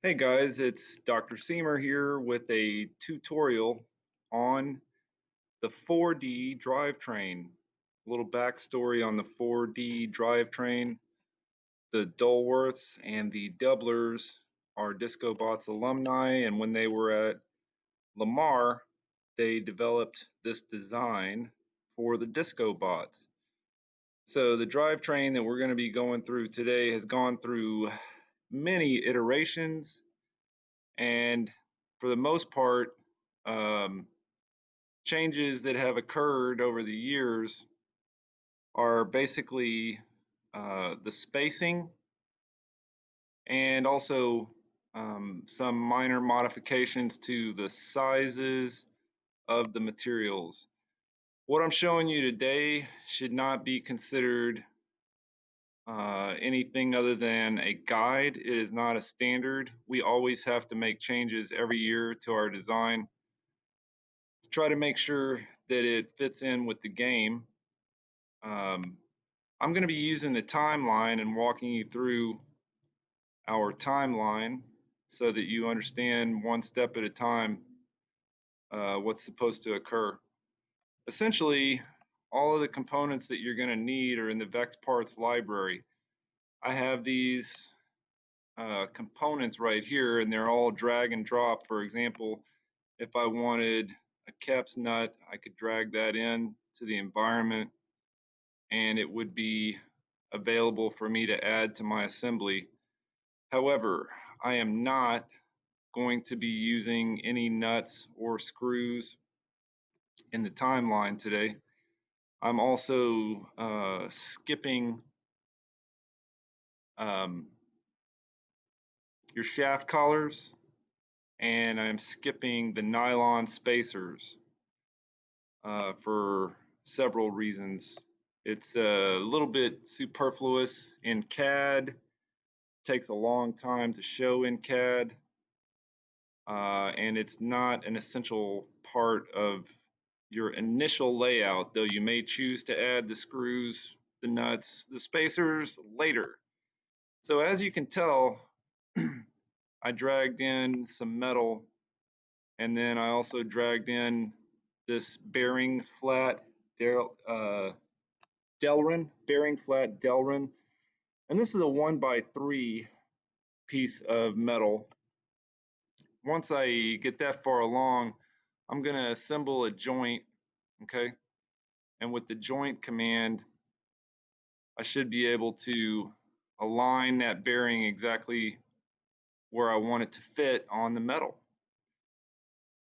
Hey guys, it's Dr. Seamer here with a tutorial on the 4D drivetrain. A little backstory on the 4D drivetrain. The Dulworths and the Doublers are DiscoBots alumni, and when they were at Lamar, they developed this design for the DiscoBots. So the drivetrain that we're going to be going through today has gone through many iterations, and for the most part, um, changes that have occurred over the years are basically the spacing and also some minor modifications to the sizes of the materials. What I'm showing you today should not be considered anything other than a guide. It is not a standard. We always have to make changes every year to our design to try to make sure that it fits in with the game. Um, I'm going to be using the timeline and walking you through our timeline so that you understand one step at a time what's supposed to occur. Essentially, all of the components that you're going to need are in the VEX parts library. I have these components right here, and they're all drag and drop. For example, if I wanted a caps nut, I could drag that in to the environment and it would be available for me to add to my assembly. However, I am not going to be using any nuts or screws in the timeline today. I'm also skipping um, your shaft collars, and I'm skipping the nylon spacers for several reasons. It's a little bit superfluous in CAD. It takes a long time to show in CAD, and it's not an essential part of your initial layout, though you may choose to add the screws, the nuts, the spacers later. So as you can tell, I dragged in some metal, and then I also dragged in this bearing flat bearing flat Delrin, and this is a 1x3 piece of metal. Once I get that far along, I'm going to assemble a joint, okay? And with the joint command, I should be able to align that bearing exactly where I want it to fit on the metal.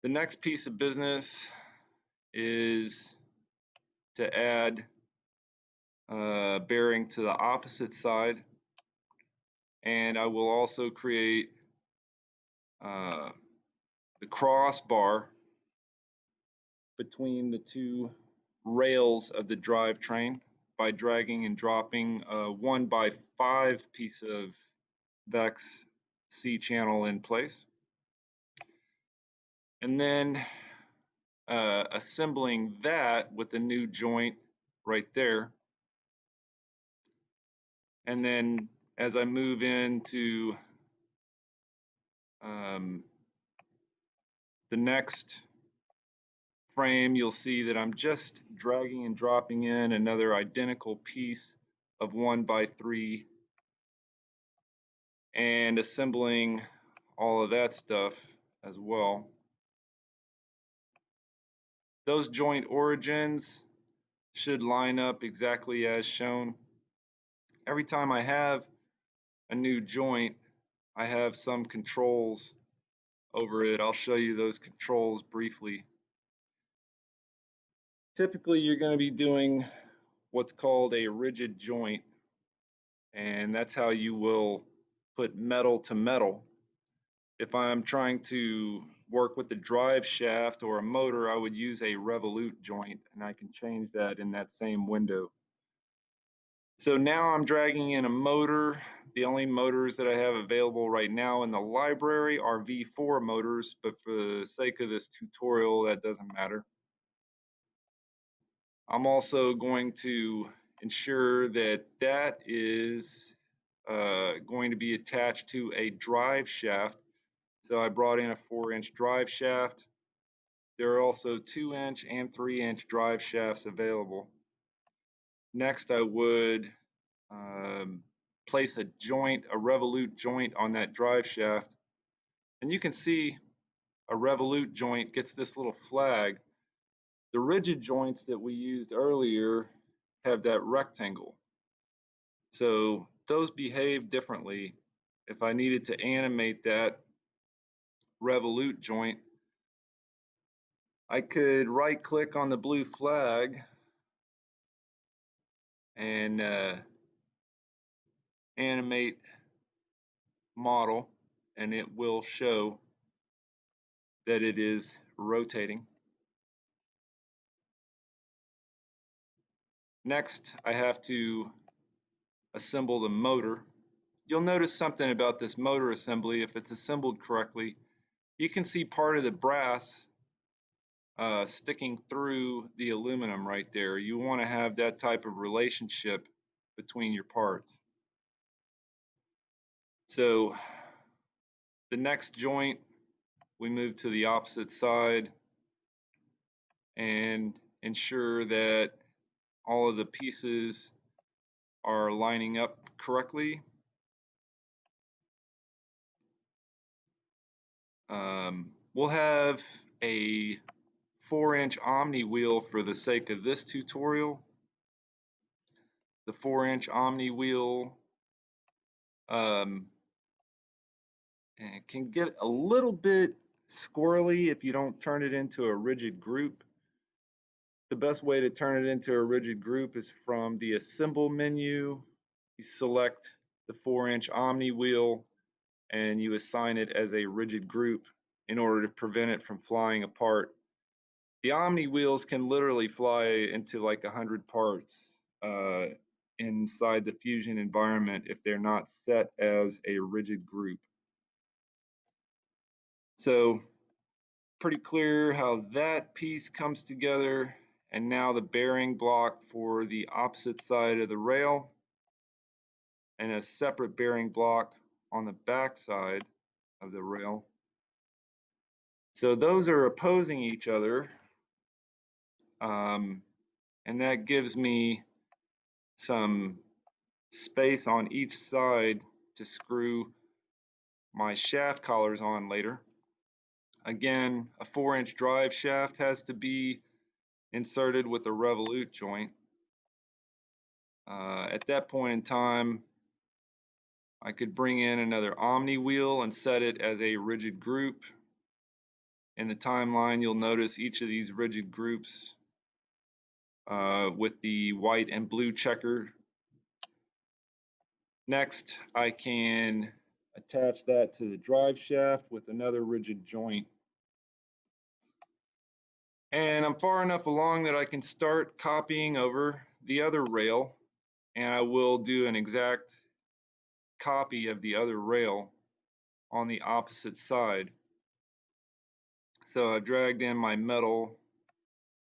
The next piece of business is to add a bearing to the opposite side, and I will also create uh, the crossbar between the two rails of the drivetrain by dragging and dropping a 1x5 piece of VEX C channel in place. And then assembling that with the new joint right there. And then as I move into the next frame, you'll see that I'm just dragging and dropping in another identical piece of 1x3 and assembling all of that stuff as well. Those joint origins should line up exactly as shown. Every time I have a new joint, I have some controls over it. I'll show you those controls briefly. Typically, you're going to be doing what's called a rigid joint, and that's how you will put metal to metal. If I'm trying to work with the drive shaft or a motor, I would use a revolute joint, and I can change that in that same window. So now I'm dragging in a motor. The only motors that I have available right now in the library are V4 motors, but for the sake of this tutorial, that doesn't matter. I'm also going to ensure that that is going to be attached to a drive shaft. So I brought in a 4-inch drive shaft. There are also 2-inch and 3-inch drive shafts available. Next, I would place a joint, a revolute joint on that drive shaft. And you can see a revolute joint gets this little flag. The rigid joints that we used earlier have that rectangle. So those behave differently. If I needed to animate that revolute joint, I could right click on the blue flag and animate model, and it will show that it is rotating. Next, I have to assemble the motor. You'll notice something about this motor assembly. If it's assembled correctly, you can see part of the brass sticking through the aluminum right there. You want to have that type of relationship between your parts. So the next joint, we move to the opposite side and ensure that all of the pieces are lining up correctly. We'll have a 4-inch Omni wheel for the sake of this tutorial. The 4-inch Omni wheel can get a little bit squirrely if you don't turn it into a rigid group. The best way to turn it into a rigid group is from the Assemble menu. You select the 4-inch Omni wheel and you assign it as a rigid group in order to prevent it from flying apart. The Omni wheels can literally fly into like 100 parts inside the Fusion environment if they're not set as a rigid group. So pretty clear how that piece comes together. And now the bearing block for the opposite side of the rail and a separate bearing block on the back side of the rail. So those are opposing each other, and that gives me some space on each side to screw my shaft collars on later. Again, a 4-inch drive shaft has to be inserted with a revolute joint. At that point in time, I could bring in another Omni wheel and set it as a rigid group. In the timeline, you'll notice each of these rigid groups with the white and blue checker. Next, I can attach that to the drive shaft with another rigid joint. And I'm far enough along that I can start copying over the other rail, and I will do an exact copy of the other rail on the opposite side. So I've dragged in my metal,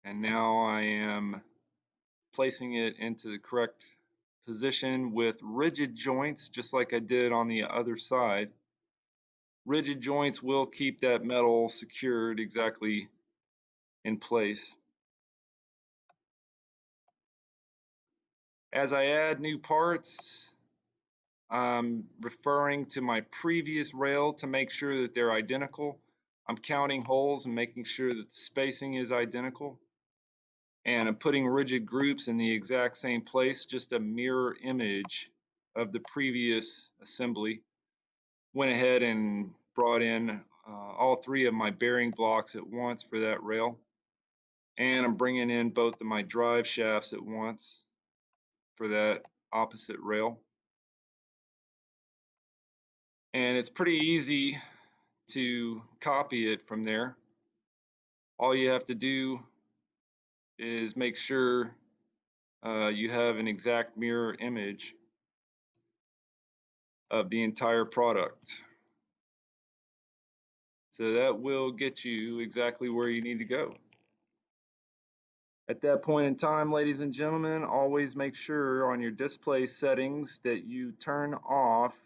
and now I am placing it into the correct position with rigid joints, just like I did on the other side. Rigid joints will keep that metal secured exactly in place. As I add new parts, I'm referring to my previous rail to make sure that they're identical. I'm counting holes and making sure that the spacing is identical. And I'm putting rigid groups in the exact same place, just a mirror image of the previous assembly. Went ahead and brought in all 3 of my bearing blocks at once for that rail. And I'm bringing in both of my drive shafts at once for that opposite rail. And it's pretty easy to copy it from there. All you have to do is make sure you have an exact mirror image of the entire product. So that will get you exactly where you need to go. At that point in time, ladies and gentlemen, always make sure on your display settings that you turn off